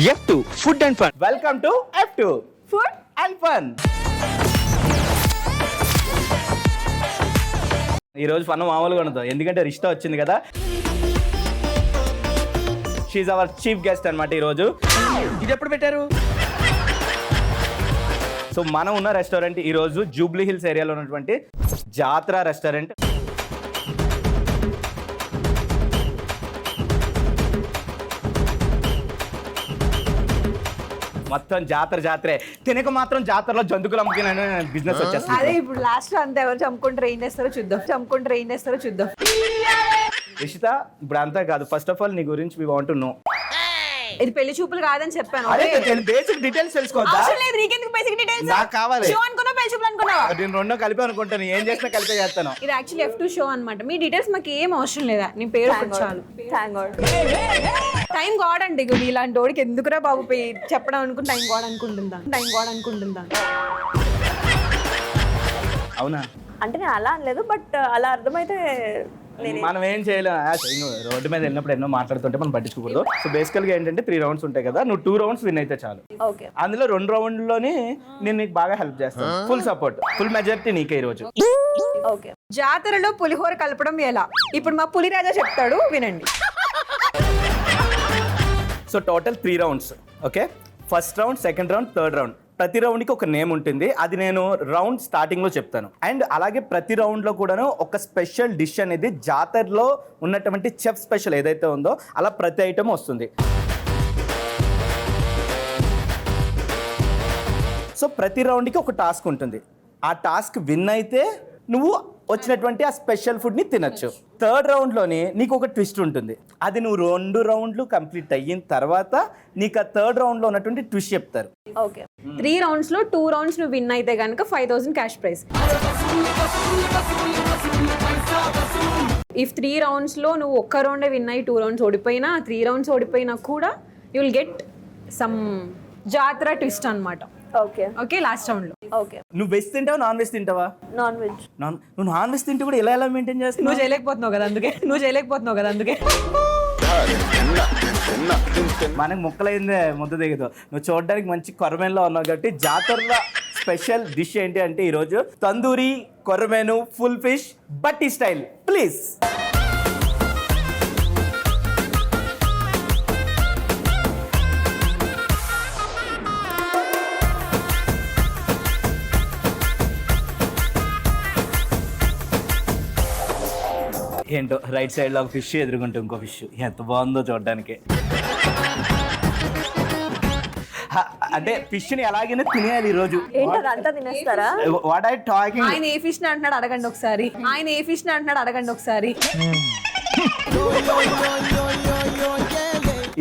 F2 Food and Fun. Welcome to F2 Food and Fun. ఈ రోజు fun మామూలుగా ఉండదు, ఎందుకంటే రిష్తా వచ్చింది కదా. షీఈ్ అవర్ చీఫ్ గెస్ట్ అన్నమాట ఈరోజు. ఇది ఎప్పుడు పెట్టారు? సో మనం ఉన్న రెస్టారెంట్ ఈరోజు జూబ్లీ హిల్స్ ఏరియాలో ఉన్నటువంటి జాత్ర రెస్టారెంట్. మొత్తం జాతరే తినక మాత్రం జాతరలో జంతుకులు అమ్ముకునే బిజినెస్ వచ్చేస్తుంది. అదే ఇప్పుడు లాస్ట్ లో అంతా ఎవరు చంపుకుంటారు ఏం చేస్తారో చూద్దాం. రిషిత, ఇప్పుడు అంతా కాదు, ఫస్ట్ ఆఫ్ ఆల్ నీ గురించి వి వాంట్ టు నో. ఇది పెళ్లి చూపులు కాదని చెప్పాను. బేసిక్ డీటెయిల్స్ తెలుసుకోవద్దా? నీకెందుకు బేసిక్ డీటెయిల్స్? నాకు కావాలి. షో అనుకున్నా పెళ్లి చూపులు అనుకున్నా? నేను రెండో కలిపి అనుకుంటాను, ఏం చేసినా కలిపే చేస్తాను. ఇది యాక్చువల్లీ F2 షో అన్నమాట. మీ డీటెయిల్స్ మాకు ఏం అవసరం లేదా, నీ పేరు చాలు. టైం గాడ్ అంటే ఇలాంటి వాడికి ఎందుకురా బాబు చెప్పడం అనుకుని టైం గాడ్ అనుకుంటుందా. అవునా? అంటే నేను అలా అనలేదు, బట్ అలా అర్థమైతే మనం ఏం చేయలేము. రోడ్డు మీద వెళ్ళినప్పుడు ఎన్నో మాట్లాడుతుంటే మనం పట్టించుకోకూడదు. సో బేసికల్ గా ఏంటంటే 3 రౌండ్స్ ఉంటాయి కదా, నువ్వు 2 రౌండ్స్ విన్ అయితే చాలు. అందులో 2 రౌండ్లోని నేను నీకు బాగా హెల్ప్ చేస్తాను. ఫుల్ సపోర్ట్, ఫుల్ మెజారిటీ నీకే ఈ రోజు. జాతరలో పులిహోర కలపడం ఎలా? ఇప్పుడు మా పులిరాజా చెప్తాడు, వినండి. So total 3 rounds. Okay, first round, second round, third round. ప్రతి రౌండ్కి ఒక నేమ్ ఉంటుంది, అది నేను రౌండ్ స్టార్టింగ్లో చెప్తాను. అండ్ అలాగే ప్రతి రౌండ్లో కూడాను ఒక స్పెషల్ డిష్ అనేది జాతరలో ఉన్నటువంటి చెఫ్ స్పెషల్ ఏదైతే ఉందో అలా ప్రతి ఐటమ్ వస్తుంది. సో ప్రతి రౌండ్కి ఒక టాస్క్ ఉంటుంది. ఆ టాస్క్ విన్ అయితే నువ్వు వచ్చినటువంటి ఆ స్పెషల్ ఫుడ్ని తినచ్చు. థర్డ్ రౌండ్లోని నీకు ఒక ట్విస్ట్ ఉంటుంది. అది నువ్వు 2 రౌండ్లు కంప్లీట్ అయిన తర్వాత నీకు ఆ థర్డ్ రౌండ్లో ఉన్నటువంటి ట్విస్ట్ చెప్తారు. 3 రౌండ్స్ లో 2 రౌండ్స్ నువ్వు విన్ అయితే కనుక 5000 క్యాష్ ప్రైజ్. ఇఫ్ 3 రౌండ్స్ లో నువ్వు ఒక్క రౌండే విన్ అయ్యి 2 రౌండ్స్ ఓడిపోయినా, 3 రౌండ్స్ ఓడిపోయినా కూడా యూ విల్ గెట్ సమ్ జాతర ట్విస్ట్ అన్నమాట. ఓకే, లాస్ట్ రౌండ్ లో. నువ్వు వెజ్ తింటావా, నాన్ వెజ్ తింటావా? Non veg. నువ్వు నాన్ వెజ్ తింటే కూడా ఎలా మెయింటైన్ చేస్తావు? నువ్వు చేయలేకపోతున్నావు కదా అందుకే. మనకి ముక్కలైందే ముద్ద దిగదు. నువ్వు చూడడానికి మంచి కొరమేన్లో ఉన్నావు కాబట్టి జాతరలో స్పెషల్ డిష్ ఏంటి అంటే ఈరోజు తందూరి కొరమేను ఫుల్ ఫిష్ బట్టి స్టైల్. ప్లీజ్. ఏంటో రైట్ సైడ్ లో ఒక ఫిష్, ఎదురుకుంటే ఇంకో ఫిష్. ఎంత బాగుందో చూడడానికి. అంటే ఫిష్ ని ఎలాగైనా తినేయాలి ఈ రోజు. అంతా తినేస్తారా? What I talking? ఆయన ఏ ఫిష్ ని అంటున్నాడు అడగండి ఒకసారి.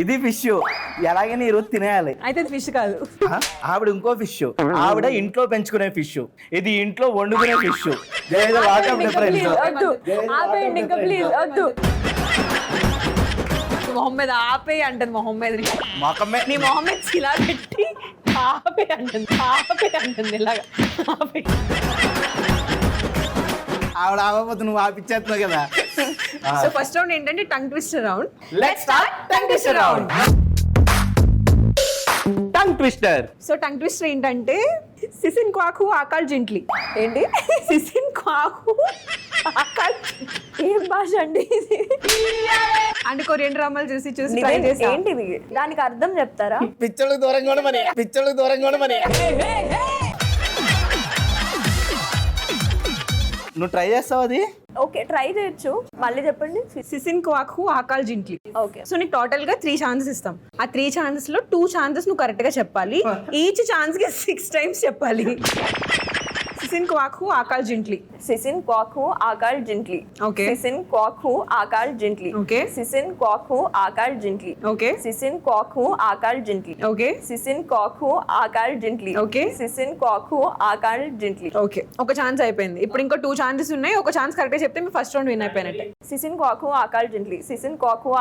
ఇది ఫిష్, ఎలాగైనా ఈ రోజు తినేయాలి. అయితే ఫిష్ కాదు, ఆవిడ ఇంకో ఫిష్. ఆవిడ ఇంట్లో పెంచుకునే ఫిష్, ఇది ఇంట్లో వండుకునే ఫిష్. మొహమ్మద్ ఆపే అంటది. నీ మొహమ్మద్ ఇలా పెట్టి ఆపే అంటుంది ఇలాగా. ఆవిడ ఆపకపోతే నువ్వు ఆపిచ్చేస్తున్నావు కదా. సో ఫస్ట్ రౌండ్ ఏంటంటే tongue twister round. Let's start tongue twister round. Tongue twister. So tongue twister ఏంటంటే సిసిన్ క్వాకు ఆకాల్ జింట్లీ. ఏంటి సిసిన్ క్వాకు ఆకాల్? ఏం భాష అండి ఇది? అంటే కొరియన్ డ్రామాలు చూసి ట్రై చేసి. ఏంటిది, దానికి అర్థం చెప్తారా? పిచ్చోళ్ళకి దూరంగా ఉండమని. నువ్వు ట్రై చేస్తావు అది? ఓకే, ట్రై చేయొచ్చు. మళ్ళీ చెప్పండి. సిసిన్ క్వాకు ఆకాల్ జింట్లీ. ఓకే, సో నీకు టోటల్ గా 3 ఛాన్సెస్ ఇస్తాం. ఆ 3 ఛాన్సెస్ లో 2 ఛాన్సెస్ నువ్వు కరెక్ట్ గా చెప్పాలి. ఈచ్ ఛాన్స్ కి 6 టైమ్స్ చెప్పాలి. సిసిన్ క్వాకు ఆకాల్ జింట్లీ. సిసిన్ క్వాకు ఆకాల్ జింట్లీ. ఓకే. సిసిన్ క్వాకు ఆకాల్ జింట్లీ. ఓకే. సిసిన్ క్వాకు ఆకాల్ జింట్లీ. ఓకే. సిసిన్ క్వాకు ఆకాల్ జింట్లీ. ఓకే. సిసిన్ క్వాకు ఆకాల్ జింట్లీ. ఓకే. సిసిన్ క్వాకు ఆకాల్ జింట్లీ. ఓకే, ఒక ఛాన్స్ అయిపోయింది. ఇప్పుడు ఇంకో 2 ఛాన్సెస్ ఉన్నాయి. ఒక ఛాన్స్ కరెక్ట్ గా చెప్తే మీ ఫస్ట్ రౌండ్ విన్ అయిపోయినట్టే. సిసిన్ క్వాకు ఆకాల్ జింట్లీ. సిసిన్ క్వాకు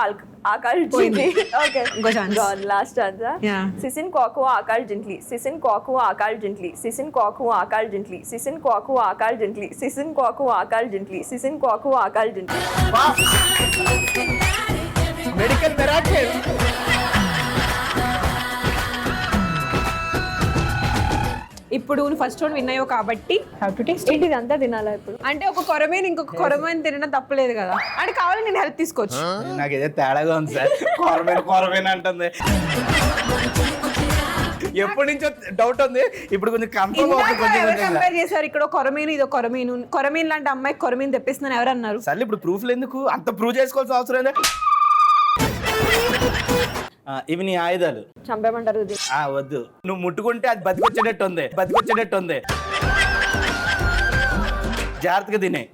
ఆకాల్ జింట్లీ. ఓకే, ఇంకో ఛాన్స్. Last chance. సిసిన్ క్వాకు ఆకాల్ జింట్లీ. సిసిన్ క్వాకు ఆకాల్ జింట్లీ. సిసిన్ క్వాకు ఆకాల్ జింట్లీ. సిసిన్ క్వాకు ఆకాల్ జింట్లీ. సిసిన్ క్వాకు ఆకాల్ జింట్లీ. సిసిన్ క్వాకు ఆకాల్ జింట్లీ. Medical miracle. ఇప్పుడు నువ్వు ఫస్ట్ రౌండ్ విన్ అయ్యావు కాబట్టి హ్యావ్ టు టేస్ట్. ఏంటి ఇదంతా తినాలా ఇప్పుడు? అంటే ఒక కొరమేని ఇంకొక కొరమేని తినడం తప్పలేదు కదా, అంటే కావాలి నేను హెల్ప్ తీసుకోవచ్చు. నాకు ఏదో తేడాగా ఉంది సార్, కొరమేన అంటుంది. ఎప్పటి నుంచో డౌట్ ఉంది, ఇప్పుడు కొంచెం కంపేర్ చేశారు ఇక్కడ కొరమేను ఇది కొరమేను, కొరమేను లాంటి అమ్మాయి కొరమేను తెప్పిస్తున్నాను ఎవరు అన్నారు? సర్లే ఇప్పుడు ప్రూఫ్లు ఎందుకు అంత ప్రూవ్ చేసుకోవాల్సిన అవసరం ఏంది? ఇవి నీ ఆయుధాలు. చంపేమంటారు ఇది? వద్దు, నువ్వు ముట్టుకుంటే అది బతికొచ్చేటట్టు ఉంది. జాగ్రత్తగా తినే.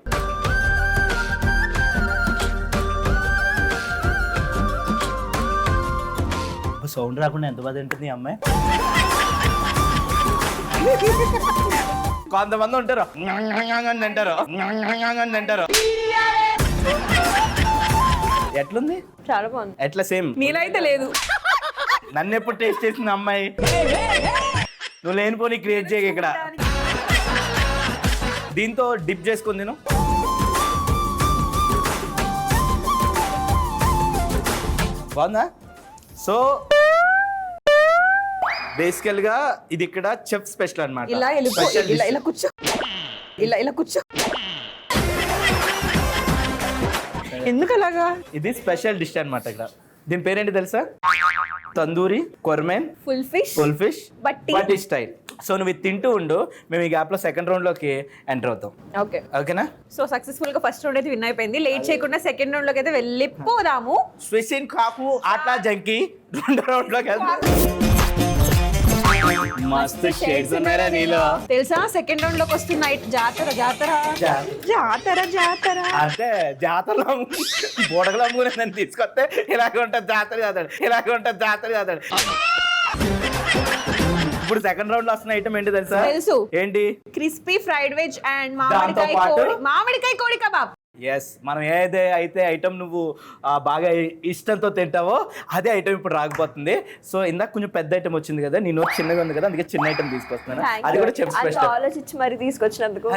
సౌండ్ రాకుండా ఎంత బాధ ఉంటుంది ఈ అమ్మాయి. కొంతమంది ఉంటారు అంటారు. ఎట్లుంది? చాలా బాగుంది. ఎట్లా సేమ్ నీలైతే లేదు. నన్ను ఎప్పుడు టేస్ట్ చేసింది అమ్మాయి? నువ్వు లేనిపోని క్రియేట్ చేయక ఇక్కడ. దీంతో డిప్ చేసుకుని నేను బాగుందా? సో బేసికల్ గా ఇది ఇక్కడ చెఫ్ స్పెషల్ అన్నమాట. ఇలా వెళ్ళిపో, ఇలా కూర్చో, ఇలా కూర్చో. ఎందుకు అలాగా? ఇది స్పెషల్ డిష్ అన్నమాట ఇక్కడ. దీని పేరేంటి తెలుసా? తందూరి కొర్మెన్ ఫుల్ ఫిష్ బట్టి స్టైల్. సో నువ్వు ఇది తింటూ ఉండు, మేము ఈ గ్యాప్ లో సెకండ్ రౌండ్ లోకి ఎంటర్ అవుతాం. ఓకేనా? సో సక్సెస్ఫుల్ గా ఫస్ట్ రౌండ్ అయితే విన్ అయిపోయింది. లేట్ చేయకుండా సెకండ్ రౌండ్ లోకి అయితే వెళ్ళిపోదాము. స్విసిన్ కాకు ఆటా జంకి రెండో రౌండ్ లోకి వెళ్తాం. మస్తు షేడ్స్ ఉన్నారా నీలో? తెలుసా సెకండ్ రౌండ్ లోకి వస్తున్న జాతర అంటే జాతరలో బోడగలు అమ్ముకునే దాన్ని తీసుకొస్తే ఇలాగే ఉంటుంది జాతర. ఇప్పుడు సెకండ్ రౌండ్ లో వస్తున్న ఐటమ్ ఏంటి తెలుసా? తెలుసు. ఏంటి? క్రిస్పీ ఫ్రైడ్ వెజ్ అండ్ పాటు మామిడికాయ కోడి కబాబ్. ఎస్, మనం ఏదైతే అయితే ఐటమ్ నువ్వు బాగా ఇష్టంతో తింటావో అదే ఐటమ్ ఇప్పుడు రాకపోతుంది. సో ఇందాక కొంచెం పెద్ద ఐటమ్ వచ్చింది కదా, నీ నోట్ చిన్నగా ఉంది కదా, అందుకే చిన్న ఐటమ్ తీసుకొస్తున్నాను. అది కూడా చెఫ్ స్పెషల్. ఆలోచించి మరి తీసుకొచ్చినందుకు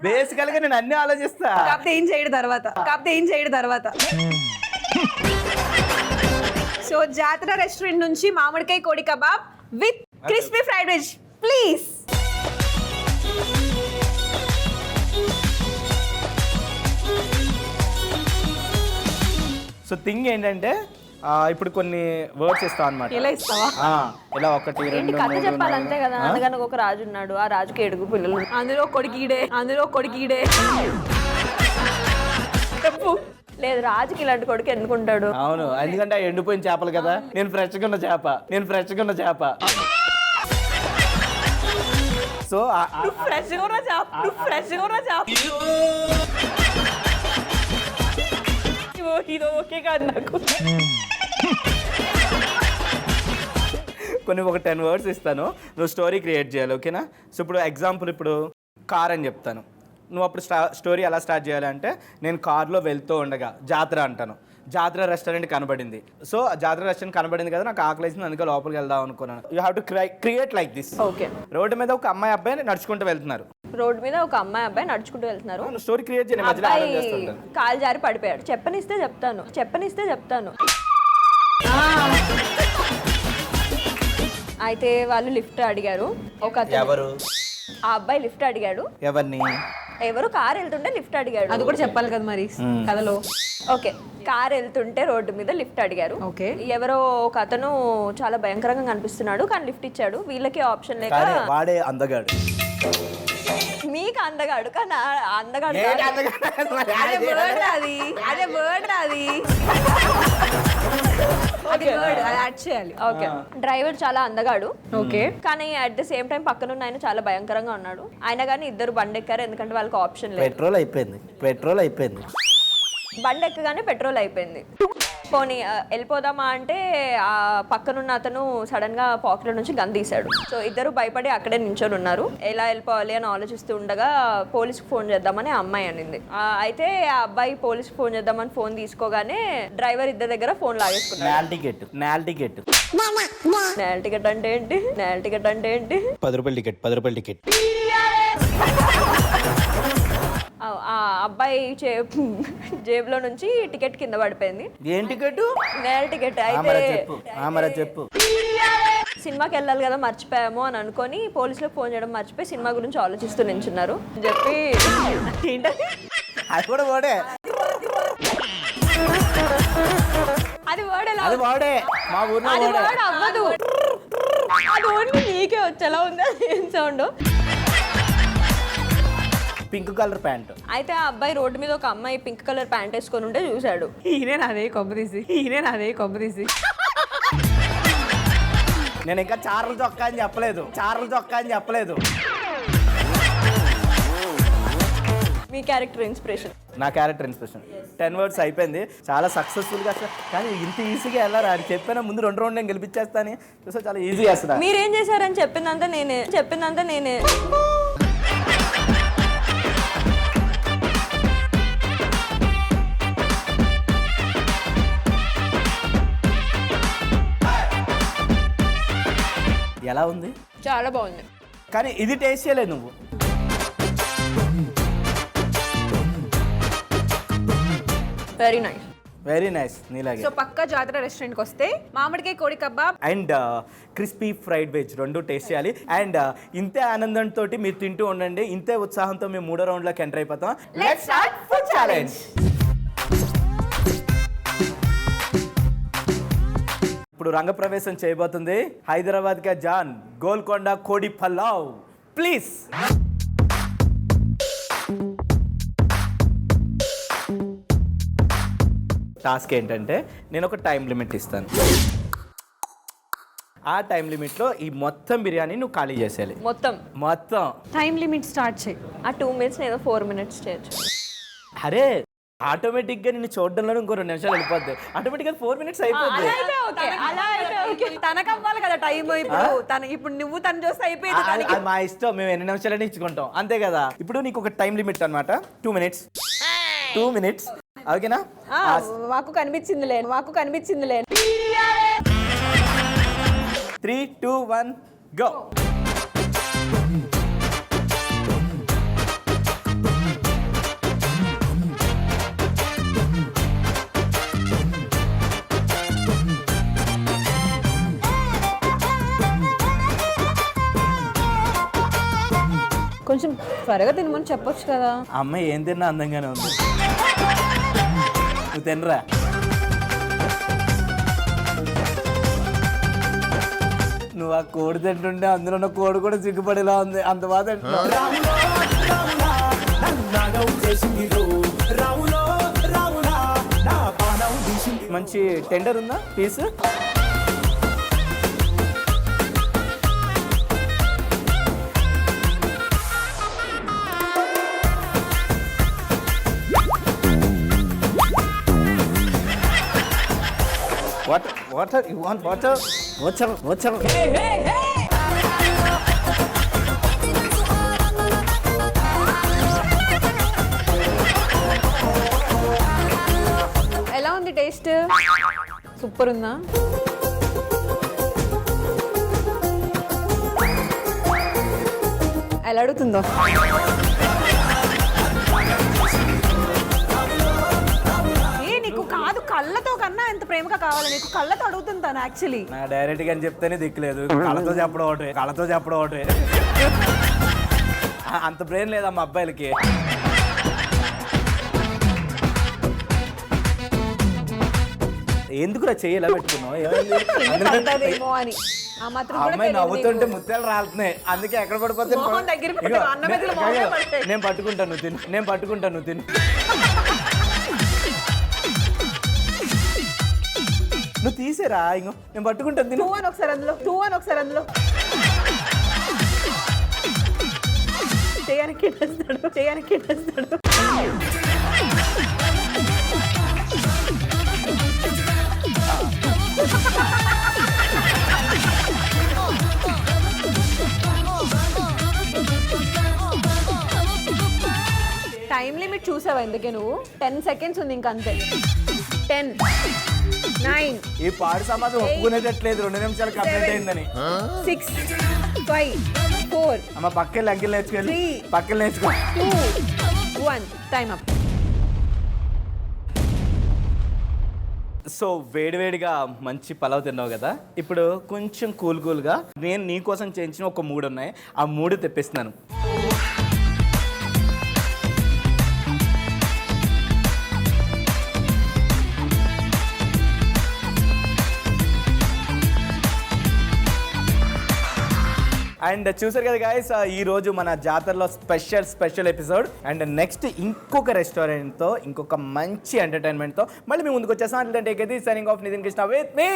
బేసికల్ గా నేను అన్ని ఆలోచిస్తా. కాకపోతే ఏం చేయడం తర్వాత సో జాతర రెస్టారెంట్ నుంచి మామిడికాయ కోడి kebab with crispy fried veg please. So thing ఏంటంటే ఇప్పుడు కొన్ని వర్డ్స్ ఇస్తాం అనమాట. ఎలా ఇస్తావా? ఇలా 1 2 కథ చెప్పాలి అంతే కదా. అందుకని ఒక రాజు ఉన్నాడు, ఆ రాజుకి 7 పిల్లలు. అందులో కొడుకీడే చెప్పు. లేదు, రాజుకి ఇలాంటి కొడుకు ఎందుకుంటాడు? అవును, ఎందుకంటే ఆ ఎండిపోయిన చేపలు కదా. నేను ఫ్రెష్గా ఉన్న చేప. సో ఇది ఓకే కాదు నాకు. కొన్ని ఒక 10 వర్డ్స్ ఇస్తాను, నువ్వు స్టోరీ క్రియేట్ చేయాలి. ఓకేనా? సో ఇప్పుడు ఎగ్జాంపుల్, ఇప్పుడు కార్ అని చెప్తాను, నువ్వు అప్పుడు స్టోరీ ఎలా స్టార్ట్ చేయాలంటే, నేను కార్లో వెళ్తూ ఉండగా జాతర అంటాను. జాతర రెస్టారెంట్ కనబడింది. సో జాతర రెస్టారెంట్ కనబడింది కదా, నాకు ఆకలేసింది, అందుకే లోపలికి వెళ్దాం అనుకున్నాను. You have to create like this. Okay. Road మీద ఒక అమ్మాయి అబ్బాయి నడుచుకుంటూ వెళ్తున్నారు. స్టోరీ క్రియేట్ చేయండి, మధ్యలో ఆలోచన చేస్తుంటాను. కాలు జారి పడిపోయాడు. చెప్పనిస్తే చెప్తాను. అయితే వాళ్ళు లిఫ్ట్ అడిగారు. ఎవరు? ఆ అబ్బాయి లిఫ్ట్ అడిగాడు. ఎవరు కార్ వెళ్తుంటే లిఫ్ట్ అడిగాడు. అది కూడా చెప్పాలి కదా మరి కథలో. ఓకే, కార్ వెళ్తుంటే రోడ్డు మీద లిఫ్ట్ అడిగారు. ఓకే. ఎవరో ఒక అతను చాలా భయంకరంగా కనిపిస్తున్నాడు కానీ లిఫ్ట్ ఇచ్చాడు. వీళ్ళకి ఆప్షన్ లేక వాడే అందగాడు. మీకు అందగాడు కానీ అందగాడు ఓకే. డ్రైవర్ చాలా అందగాడు. ఓకే. కానీ అట్ ద సేమ్ టైం పక్కన ఉన్న ఆయన చాలా భయంకరంగా ఉన్నాడు. ఆయన కానీ ఇద్దరు బండి ఎక్కారు, ఎందుకంటే వాళ్ళకి ఆప్షన్ లేదు. పెట్రోల్ అయిపోయింది. బండి ఎక్కగానే పెట్రోల్ అయిపోయింది. పోనీ వెళ్ళిపోదామా అంటే ఆ పక్కనున్న అతను సడన్ గా పాకెట్ నుంచి గన్ తీశాడు. సో ఇద్దరు భయపడి అక్కడే నించొని ఉన్నారు. ఎలా వెళ్ళిపోవాలి అని ఆలోచిస్తూ ఉండగా పోలీసుకు ఫోన్ చేద్దామని ఆ అమ్మాయి అనింది. అయితే ఆ అబ్బాయి పోలీసుకు ఫోన్ చేద్దామని ఫోన్ తీసుకోగానే డ్రైవర్ ఇద్దరి దగ్గర ఫోన్ లాగేసుకున్నాడు. నేల్ టికెట్ అంటే ఏంటి? 10 రూపాయల టికెట్. ఆ అబ్బాయి జేబులో నుంచి టికెట్ కింద పడిపోయింది. ఏం టికెట్? నేల టికెట్. అయితే చెప్పు. సినిమాకి వెళ్ళాలి కదా మర్చిపోయాము అని అనుకొని పోలీసులకు ఫోన్ చేయడం మర్చిపోయి సినిమా గురించి ఆలోచిస్తూ నించున్నారు అని చెప్పి ఏంటది అది కూడా వాడే, అది వర్డ్ ఎలా అది వాడే, మా ఊర్లో అది వాడే. వర్డ్ అవ్వదు, అది ఓన్లీ నీకే వచ్చి ఎలా ఉంది ఏం సౌండ్. Pink colour pant. అయితే ఆ అబ్బాయి రోడ్డు మీద ఒక అమ్మాయి పింక్ కలర్ ప్యాంట్ వేసుకొని ఉంటే చూశాడు. ఈయనే నాదే కొబ్బరిసి నేను ఇంకా చార్ల చొక్కా అని చెప్పలేదు. మీ క్యారెక్టర్ ఇన్స్పిరేషన్. నా క్యారెక్టర్ ఇన్స్పిరేషన్ 10 words అయిపోయింది, చాలా సక్సెస్ఫుల్గా అసలు. కానీ ఇంత ఈజీగా వెళ్ళారా అని చెప్పినా ముందు 2 rounds నేను గెలిపించేస్తాను చూసా, చాలా ఈజీ చేస్తున్నా. మీరేం చేశారని చెప్పిందంతా నేనే. ఎలా ఉంది? చాలా బాగుంది. కానీ ఇది టేస్ట్ చేయలేదు నువ్వు. వెరీ నైస్ నీలాగే. సో పక్కా జాతర రెస్టారెంట్కి వస్తే మామిడికాయ కోడి kebab and crispy fried veg 2 taste చేయాలి. అండ్ ఇంతే ఆనందంతో మీరు తింటూ ఉండండి, ఇంతే ఉత్సాహంతో మేము 3వ రౌండ్లోకి ఎంటర్ అయిపోతాం. Let's start food challenge. ఇప్పుడు రంగప్రవేశం చేయబోతుంది హైదరాబాద్ కా జాన్ గోల్కొండ కోడి పలావ్. ప్లీజ్. టాస్క్ ఏంటంటే నేను ఒక టైం లిమిట్ ఇస్తాను, ఆ టైం లిమిట్లో ఈ మొత్తం బిర్యానీ నువ్వు ఖాళీ చేసేయాలి. మొత్తం టైం లిమిట్ స్టార్ట్ చేయి. ఆ 2 minutes ఏదో 4 minutes చేయొచ్చు. అరే ఆటోమేటిక్గా నిన్ను చూడడంలో ఇంకో 2 నిమిషాలు వెళ్ళిపోద్ది, ఆటోమేటిక్గా 4 minutes అయిపోద్ది. అలా అయితే ఓకే. తనకు అవ్వాలి కదా టైం. ఇప్పుడు నువ్వు తను చూస్తే అయిపోయింది. అది మా ఇష్టం, మేము ఎన్ని నిమిషాలని ఇచ్చుకుంటాం అంతే కదా. ఇప్పుడు నీకు ఒక టైం లిమిట్ అన్నమాట, 2 minutes. 2 minutes ఓకేనా? మాకు కనిపించిందిలే 3, 2, 1 గో. కొంచెం త్వరగా తినమని చెప్పొచ్చు కదా. అమ్మాయి ఏం తిన్నా అందంగానే ఉంది, నువ్వు తినరా. నువ్వు ఆ కోడి తింటుంటే అందులో ఉన్న కోడి కూడా సిగ్గుపడేలా ఉంది, అంత బాధ తింటున్నావు. మంచి టెండర్ ఉందా piece? Water? You want water? Water. ఎలా ఉంది టేస్ట్? సూపర్ ఉందా? ఎలా అడుగుతుందో. నీకు కాదు, కళ్ళతో కన్నా ఎంత ప్రేమగా కావాలి నీకు, కళ్ళతో అడుగుతుంటాను యాక్చువల్లీ. నా డైరెక్ట్ గా చెప్తేనే దిక్కులేదు, కళ్ళతో చెప్పడం ఒకటి. అంత బ్రెయిన్ లేదా మా అబ్బాయిలకి. ఎందుకురా చెయ్యి ఎలా పెట్టుకున్నావు? అని ఆ మాత్రం కూడా అమ్మాయి తెలియదు నవ్వుతుంటే నీకు. ముత్యాలు రాలుతున్నాయి, అందుకే ఎక్కడ పడిపోతే మొహం దగ్గర పెట్టు, అన్నం మెతుకులు మొహమే పడతాయి. నేను పట్టుకుంటాను నువ్వు తిను. నువ్వు తీసేరా, ఇంకో నేను పట్టుకుంటాను తిను. టూ అని ఒకసారి అందులో చేయడానికి ఎట్టేస్తాడు. టైం లిమిట్ చూసావా ఎందుకే నువ్వు? 10 seconds ఉంది ఇంకంతే. 10, 9 ఈ పాడు సమాజం ఒప్పుకునేటట్లేదు 2 నిమిషాలు కంప్లీట్ అయిందని. 6, 5, 4 అమ్మ పక్కన అంకిల్ నేర్చుకోవాలి, 3, పక్కన నేర్చుకో. 2, 1 టైం అప్. సో వేడివేడిగా మంచి పలావ్ తిన్నావు కదా, ఇప్పుడు కొంచెం కూల్గా నేను నీ కోసం చేయించిన ఒక 3 ఉన్నాయి, ఆ 3 తెప్పిస్తున్నాను. అండ్ చూసారు కదా గాయస్, ఈ రోజు మన జాతరలో స్పెషల్ ఎపిసోడ్. అండ్ నెక్స్ట్ ఇంకొక రెస్టారెంట్తో ఇంకొక మంచి ఎంటర్టైన్మెంట్తో మళ్ళీ మేము ముందుకు వచ్చేస్తాం. అంటే signing off Nitin Krishna with me.